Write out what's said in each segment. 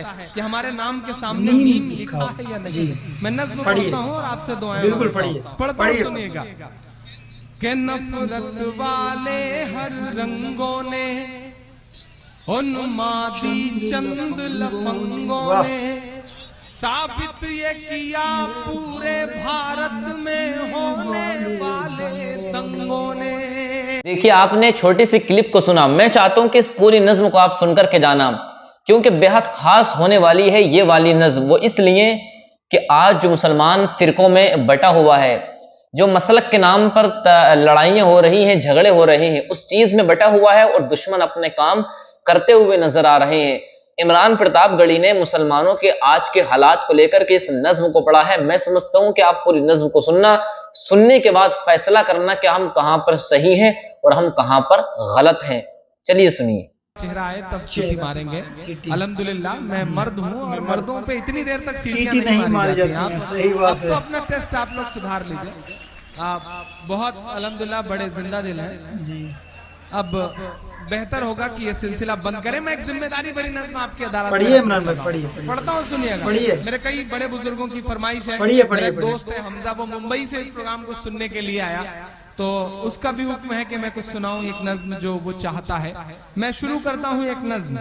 कि हमारे नाम के सामने मीम लिखा है या नहीं। मैं नज़्म पढ़ता हूँ और आपसे दुआएं बिल्कुल पढ़िए, पढ़ता हूँ, सुनिएगा। कि नफरत वाले हर रंगों ने, उन्मादी चंद लफंगों ने साबित ये किया पूरे भारत में होने वाले दंगों ने। देखिए, आपने छोटी सी क्लिप को सुना। मैं चाहता हूं कि इस पूरी नज्म को आप सुनकर के जाना, क्योंकि बेहद खास होने वाली है ये वाली नज्म। वो इसलिए कि आज जो मुसलमान फिरकों में बटा हुआ है, जो मसलक के नाम पर लड़ाइयां हो रही हैं, झगड़े हो रहे हैं, उस चीज में बटा हुआ है और दुश्मन अपने काम करते हुए नजर आ रहे हैं। इमरान प्रतापगढ़ी ने मुसलमानों के आज के हालात को लेकर के इस नज्म को पढ़ा है। मैं समझता हूं कि आप पूरी नज्म को सुनना, सुनने के बाद फैसला करना कि हम कहां पर सही हैं और हम कहां पर गलत हैं। चलिए सुनिए। चेहरा आए तब सीटी मारेंगे। अल्हम्दुलिल्लाह मैं मर्द हूँ और मर्दों पे इतनी देर तक सीटी नहीं मारी जाती हैं। सही बात है। अब तो अपना टेस्ट आप लोग सुधार लीजिए। आप बहुत अल्हम्दुलिल्लाह बड़े जिंदा दिल हैं जी। अब बेहतर होगा कि ये सिलसिला बंद करें। मैं एक जिम्मेदारी भरी नज़्म आपकी अदालत पढ़िए इमरान भाई, पढ़िए। पढ़ता हूँ, सुनिएगा। मेरे कई बड़े बुजुर्गों की फरमाइश है। मेरा दोस्त है हमजा, वो मुंबई से इस प्रोग्राम को सुनने के लिए आया, तो उसका भी हुक्म है कि मैं कुछ सुनाऊं एक नज्म जो वो चाहता है। मैं शुरू करता हूं एक नज्म।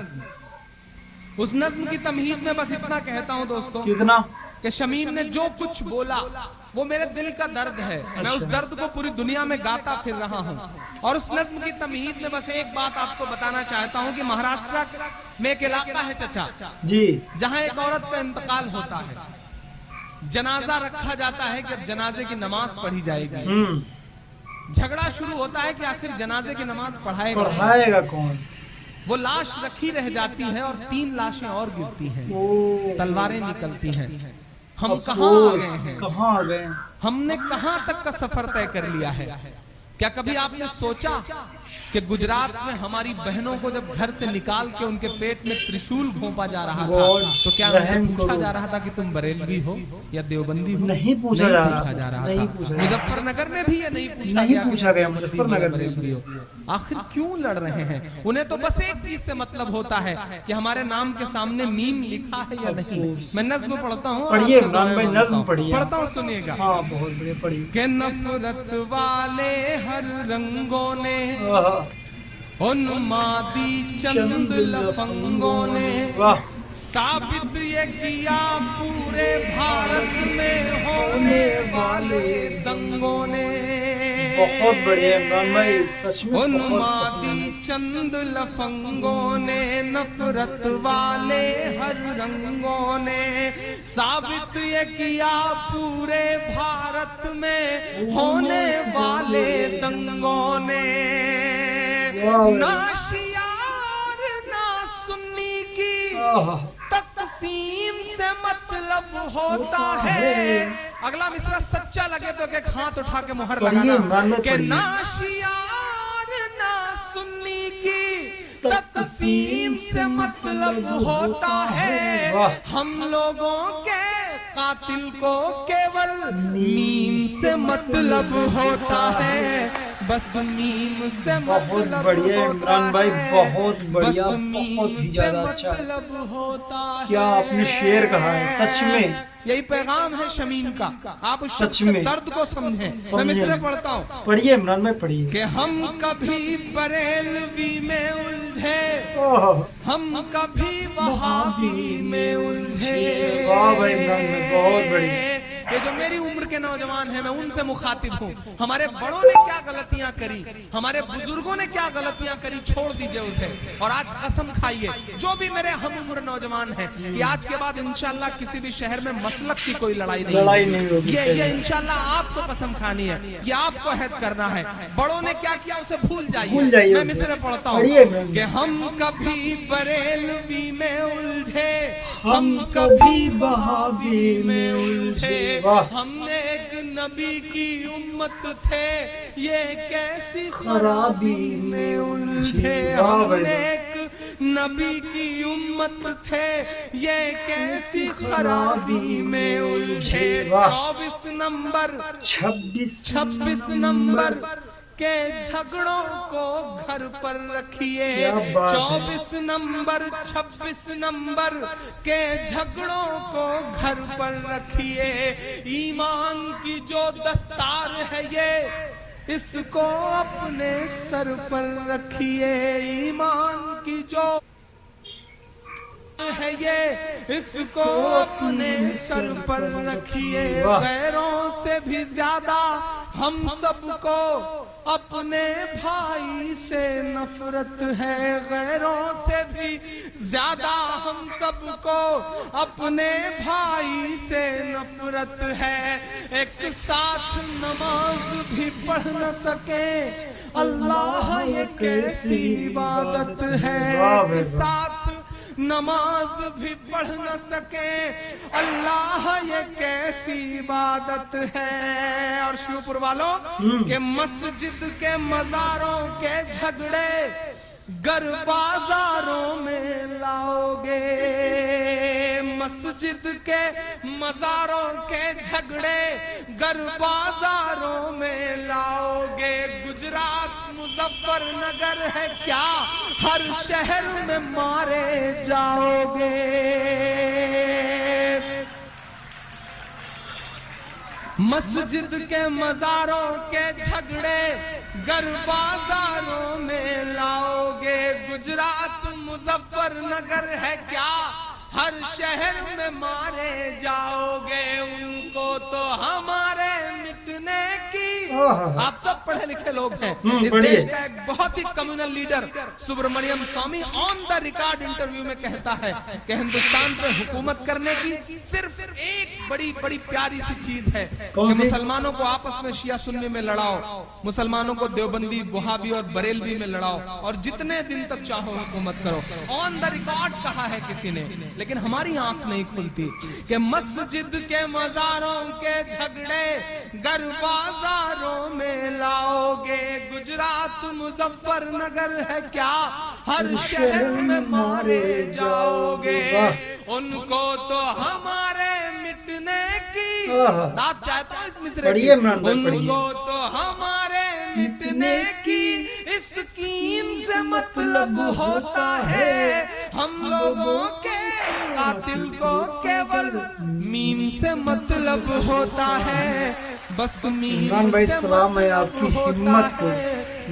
उस नज्म की तमहीद में बस इतना कहता हूं दोस्तों, कितना कि शमीम ने जो कुछ बोला वो मेरे दिल का दर्द है। मैं उस दर्द को पूरी दुनिया में गाता फिर रहा हूं। और उस नज्म की तमहीद में बस एक बात आपको बताना चाहता हूं कि महाराष्ट्र में एक इलाका है चचा जी, जहां एक औरत का इंतकाल होता है, जनाजा रखा जाता है कि अब जनाजे की नमाज पढ़ी जाएगी। झगड़ा शुरू होता है कि आखिर जनाजे की नमाज पढ़ाएगा कौन। वो लाश रखी रह जाती है और 3 लाशें और गिरती हैं, तलवारें निकलती हैं। हम कहाँ आ गए हैं? हमने कहाँ तक का सफर तय कर लिया है? क्या कभी आपने सोचा कि गुजरात में हमारी बहनों को जब घर से निकाल के उनके पेट में त्रिशूल घोंपा जा रहा था, तो क्या उनसे पूछा जा रहा था कि तुम बरेलवी हो या देवबंदी हो? नहीं पूछा जा रहा था। मुजफ्फरनगर में भी ये नहीं पूछा गया मुजफ्फरनगर में हो। आखिर क्यों लड़ रहे हैं? उन्हें तो बस एक चीज से मतलब होता है कि हमारे नाम के सामने मीम लिखा है या नहीं। मैं नज्म पढ़ता हूँ, पढ़िए इमरान भाई, नज्म पढ़िए। पढ़ता हूँ, सुनिएगा। हाँ, बहुत बढ़िया, पढ़िए। कि नफरत वाले हर रंगों ने, उन्मादी चंद लफंगों ने साबित ये किया पूरे भारत में होने वाले दंगों ने। बहुत बढ़िया इमरान भाई, सच में। उन्मादी चंद लफंगों ने, नफरत वाले हर रंगों ने साबित ये किया पूरे भारत में होने वाले दंगों ने। ना शियार ना सुन्नी की तकसीम से मतलब होता है। अगला मिसरा सच्चा लगे तो एक हाथ उठा के मुहर लगाना कि ना शियार ना सुन्नी की तकसीम से मतलब होता है। हम लोगों के कातिल को केवल मीम से मतलब होता है। बस मीम से बहुत बढ़िया इमरान भाई, बहुत बढ़िया, बहुत ही ज्यादा अच्छा मतलब होता है। क्या आपने शेर कहा है, सच में यही पैगाम है शमीम का। आप उस सच में दर्द को समझें। मैं मिसरे पढ़ता हूँ, पढ़िए इमरान भाई, पढ़िए। कि हम कभी बरेलवी में उलझे, हम कभी वहाबी में उलझे। वाह भाई इमरान भाई, बहुत बढ़िया। ये जो मेरी उम्र के नौजवान हैं, मैं उनसे मुखातिब हूँ। हमारे बड़ों ने क्या गलतियां करी, हमारे बुजुर्गों ने क्या गलतियां करी, छोड़ दीजिए उसे। और आज कसम खाइए, जो भी मेरे हम उम्र नौजवान हैं, कि आज के बाद इंशाल्लाह किसी भी शहर में मसलक की कोई लड़ाई नहीं होगी। ये इंशाल्लाह आपको कसम खानी है, ये आपको अहद करना है। बड़ों ने क्या किया उसे भूल जाइए। मैं मिसरे पढ़ता हूँ कि हम कभी बरेलवी में उलझे, हम कभी वहाबी में उलझे। हमने एक नबी की उम्मत थे, ये कैसी खराबी में उलझे। हमने एक नबी की उम्मत थे, ये कैसी खराबी में उलझे। 24 नंबर 26 नंबर के झगड़ों को घर पर रखिए। 24 नंबर 26 नंबर के झगड़ों को घर पर रखिए। ईमान की जो दस्तार है ये, इसको अपने सर पर रखिए। ईमान की जो है ये, इसको अपने सर पर रखिए। गैरों से भी ज्यादा हम सबको अपने भाई से नफरत है। गैरों से भी ज्यादा हम सबको अपने भाई से नफरत है। एक साथ नमाज भी पढ़ न सके, अल्लाह ये कैसी इबादत है। एक साथ नमाज भी पढ़ न सके, अल्लाह ये कैसी इबादत है। और शिवपुर वालों के मस्जिद के मजारों के झगड़े गर बाजारों में लाओगे। मस्जिद के मजारों के झगड़े गर बाजारों में लाओगे। गुजरात मुजफ्फरनगर है क्या, हर शहर में मारे जाओगे। मस्जिद के मजारों के झगड़े गर बाजारों में लाओगे। गुजरात मुजफ्फरनगर है क्या, हर शहर में मारे जाओगे। उनको तो हमारे मिटने की, आप सब पढ़े लिखे लोग हैं। इस देश का एक बहुत ही communal leader Subramanian Swamy on the record interview में कहता है कि हिंदुस्तान पे हुकूमत करने की सिर्फ एक बड़ी बड़ी प्यारी सी चीज है कि मुसलमानों को आपस में शिया सुन्नी में लड़ाओ, मुसलमानों को देवबंदी वहाबी और बरेलवी में लड़ाओ, और जितने दिन तक चाहो हुकूमत करो। ऑन द रिकॉर्ड कहा है किसी ने, लेकिन हमारी आंख नहीं खुलती कि मस्जिद के मजारों के झगड़े गर बाजारों में लाओगे। गुजरात मुजफ्फरनगर है क्या, हर शहर में मारे जाओगे। उनको तो हमारे मिटने की, आप चाहते हो इस मिसरे की, उनको तो हमारे मिटने की स्कीम से मतलब होता है। हम लोगों के कातिल को केवल मीम से मतलब होता है। बस मीम भाई से सलाम है आपकी हिम्मत को,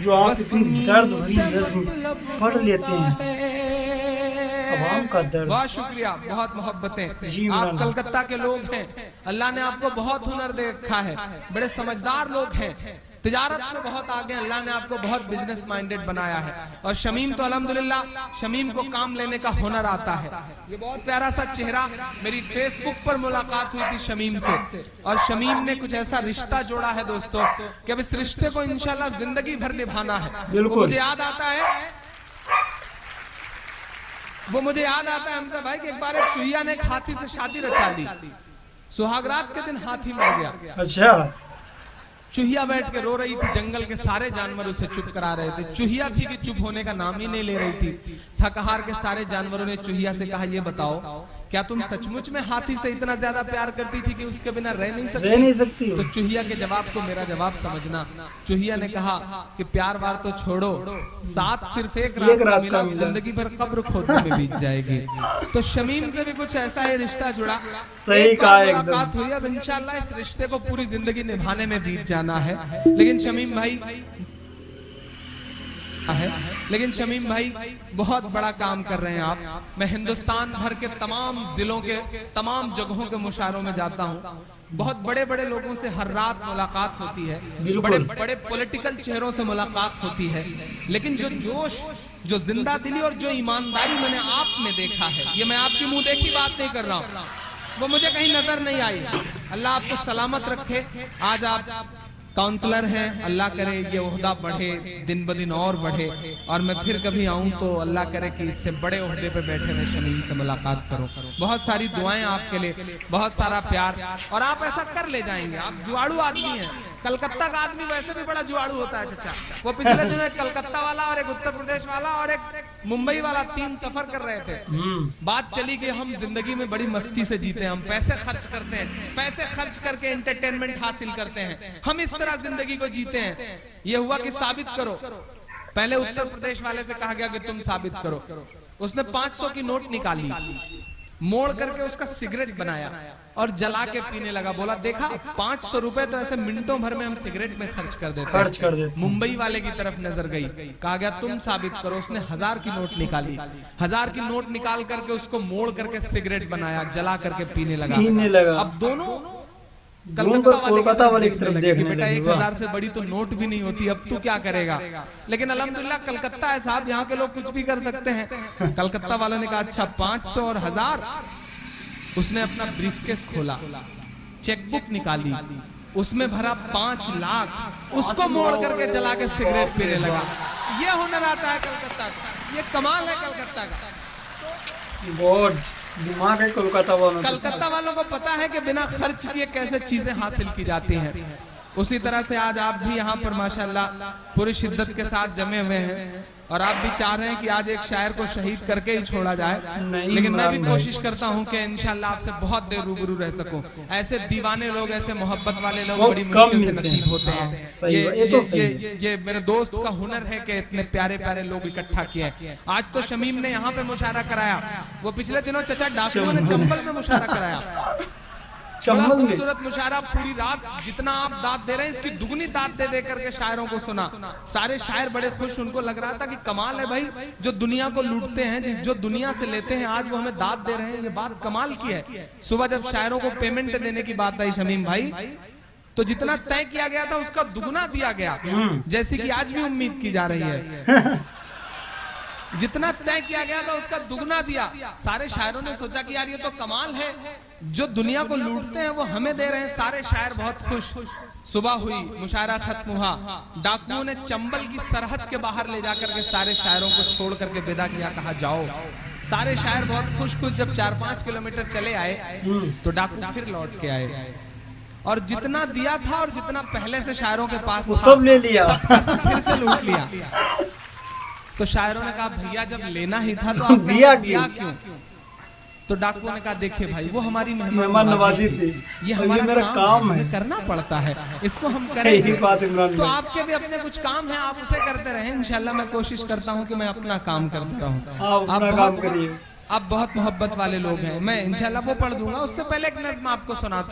जो आप इतनी दर्द भरी नज़्म पढ़ लेते हैं। आवाम का दर्द। बहुत शुक्रिया, बहुत मोहब्बतें। जी आप कलकत्ता के लोग हैं, अल्लाह ने आपको बहुत हुनर दे रखा है, बड़े समझदार लोग हैं, तिजारत में बहुत आगे, अल्लाह ने आपको बहुत बिजनेस माइंडेड बनाया है। और शमीम तो अल्हम्दुलिल्लाह, शमीम को काम लेने का हुनर आता है। ये बहुत प्यारा सा चेहरा, मेरी फेसबुक पर मुलाकात हुई थी शमीम से, और शमीम ने कुछ ऐसा रिश्ता जोड़ा है दोस्तों कि अब इस रिश्ते को इंशाल्लाह जिंदगी भर निभाना है। बिल्कुल। मुझे याद आता है, वो मुझे याद आता है हमसे भाई कि एक बार एक चूहिया ने एक हाथी से शादी रचा ली। सुहागरात के दिन हाथी मर गया। अच्छा। चूहिया बैठ के रो रही थी, जंगल के सारे जानवर उसे चुप करा रहे थे। चूहिया थी कि चुप होने का नाम ही नहीं ले रही थी। थकहार के सारे जानवरों ने चूहिया से कहा, ये बताओ क्या तुम सचमुच में हाथी से इतना ज्यादा प्यार करती थी कि उसके बिना रह नहीं सकती? तो चूहिया के जवाब को मेरा जवाब समझना। चूहिया ने कहा कि प्यार वार तो छोड़ो, साथ सिर्फ एक रात मिला, जिंदगी भर कब्र खोदने में बीत जाएगी। तो शमीम से भी कुछ ऐसा ही रिश्ता जुड़ा, सही कहा मुलाकात हुई। अब इंशाल्लाह इस रिश्ते को पूरी जिंदगी निभाने में बीत जाना है। लेकिन शमीम भाई बहुत बड़ा काम कर रहे हैं आप। मैं हिंदुस्तान भर के तमाम जिलों के तमाम जगहों के मुशायरों में जाता हूँ। बहुत बड़े बड़े लोगों से हर रात मुलाकात होती है, बड़े बड़े पॉलिटिकल चेहरों से मुलाकात होती है, लेकिन जो जोश, जो जिंदा दिली और जो ईमानदारी मैंने आप में देखा है, ये मैं आपकी मुंह देखी बात नहीं कर रहा हूँ, वो मुझे कहीं नजर नहीं आई। अल्लाह आपको सलामत रखे। आज आप काउंसलर हैं, अल्लाह करे ये ओहदा बढ़े, दिन ब दिन और बढ़े, और मैं फिर कभी आऊं तो अल्लाह करे कि इससे बड़े ओहदे पे बैठे हुए शमीम से मुलाकात करो। बहुत सारी दुआएं आपके लिए, बहुत सारा प्यार, और आप ऐसा कर ले जाएंगे। आप जुआड़ू आदमी हैं, कलकत्ता का आदमी वैसे भी बड़ा जुआड़ू होता है चचा। वो पिछले दिनों एक कलकत्ता वाला और एक उत्तर प्रदेश वाला और एक मुंबई वाला 3 सफर कर रहे थे। बात चली कि हम जिंदगी में बड़ी मस्ती से जीते हैं, हम पैसे खर्च करते हैं, पैसे खर्च करके एंटरटेनमेंट हासिल करते हैं, हम इस तरह जिंदगी को जीते हैं। ये हुआ कि साबित करो। पहले उत्तर प्रदेश वाले से कहा गया कि तुम साबित करो। उसने 500 की नोट निकाली, मोड़ करके उसका सिगरेट बनाया और जला के पीने लगा। बोला देखा 500 रुपए तो ऐसे मिनटों भर में हम सिगरेट में खर्च कर देते। मुंबई वाले की तरफ नजर गई, कहा गया तुम साबित करो। उसने 1000 की नोट निकाली, 1000 की नोट निकाल करके उसको मोड़ करके सिगरेट बनाया, जला करके पीने लगा। अब दोनों कोलकाता वाले की तरफ देखने लगे। बेटा 1000 से बड़ी तो नोट भी नहीं होती, अब तू क्या करेगा। लेकिन अल्हम्दुलिल्लाह कलकत्ता है साहब, यहाँ के लोग कुछ भी कर सकते हैं। कलकत्ता वालों ने कहा अच्छा 500 और 1000। उसने अपना ब्रीफकेस खोला, चेकबुक निकाली, उसमें भरा 5 लाख, उसको मोड़ करके जला के सिगरेट पीने लगा। ये हुनर आता है कलकत्ता का, ये कमाल है कलकत्ता का। बहुत दिमाग है कोलकाता वालों। कलकत्ता वालों को पता है कि बिना खर्च किए कैसे चीजें हासिल की जाती हैं। उसी तरह से आज आप भी यहाँ पर माशाल्लाह पूरी शिद्दत के साथ जमे हुए हैं और आप भी चाह रहे हैं कि आज एक शायर को शहीद करके ही छोड़ा जाए। लेकिन मैं भी कोशिश करता हूँ कि इंशाल्लाह आपसे बहुत देर रूबरू रह सकूं। ऐसे दीवाने लोग, ऐसे मोहब्बत वाले लोग बड़ी मुश्किल से नसीब होते हैं। ये मेरे दोस्त का हुनर है कि इतने प्यारे प्यारे लोग इकट्ठा किए हैं। आज तो शमीम ने यहाँ पे मुशायरा कराया, वो पिछले दिनों चचा डाकुओं ने चंबल में मुशायरा कराया। बड़ा खूबसूरत मुशायरा, पूरी रात जितना आप दाद दे रहे हैं इसकी दुगनी दाद दे करके शायरों को सुना। सारे शायर बड़े खुश, उनको लग रहा था कि कमाल है भाई, जो दुनिया को लूटते हैं, जो दुनिया से लेते हैं, आज वो हमें दाद दे रहे हैं, ये बात कमाल की है। सुबह जब शायरों को पेमेंट देने की बात आई शमीम भाई, तो जितना तय किया गया था उसका दुगना दिया गया, जैसी कि आज भी उम्मीद की जा रही है। जितना तय किया गया था उसका दुगना दिया। सारे शायरों ने सोचा कि यार ये तो कमाल है, जो दुनिया को लूटते हैं वो हमें दे रहे हैं। सारे शायर बहुत खुश। सुबह हुई, मुशायरा खत्म हुआ, डाकुओं ने चंबल की सरहद के बाहर ले जाकर के सारे शायरों को छोड़ करके विदा किया, कहा जाओ। सारे शायर बहुत खुश खुश जब 4-5 किलोमीटर चले आए तो डाकू फिर लौट के आए और जितना दिया था और जितना पहले से शायरों के पास था, सब ले लिया, सब फिर से लूट लिया। तो शायरों ने कहा भैया जब लेना ही था तो आप दिया क्यों? तो डाकुओं ने कहा देखिए भाई वो हमारी मेहमान नवाजी थी, ये हमारा मेरा काम है, करना पड़ता है, इसको हम करेंगे। तो आपके भी अपने कुछ काम है, आप उसे करते रहें। इंशाल्लाह मैं कोशिश करता हूँ कि मैं अपना काम करता रहूँ। आप बहुत मोहब्बत वाले लोग हैं, मैं इंशाल्लाह वो पढ़ दूंगा। उससे पहले एक नज़्म आपको सुनाता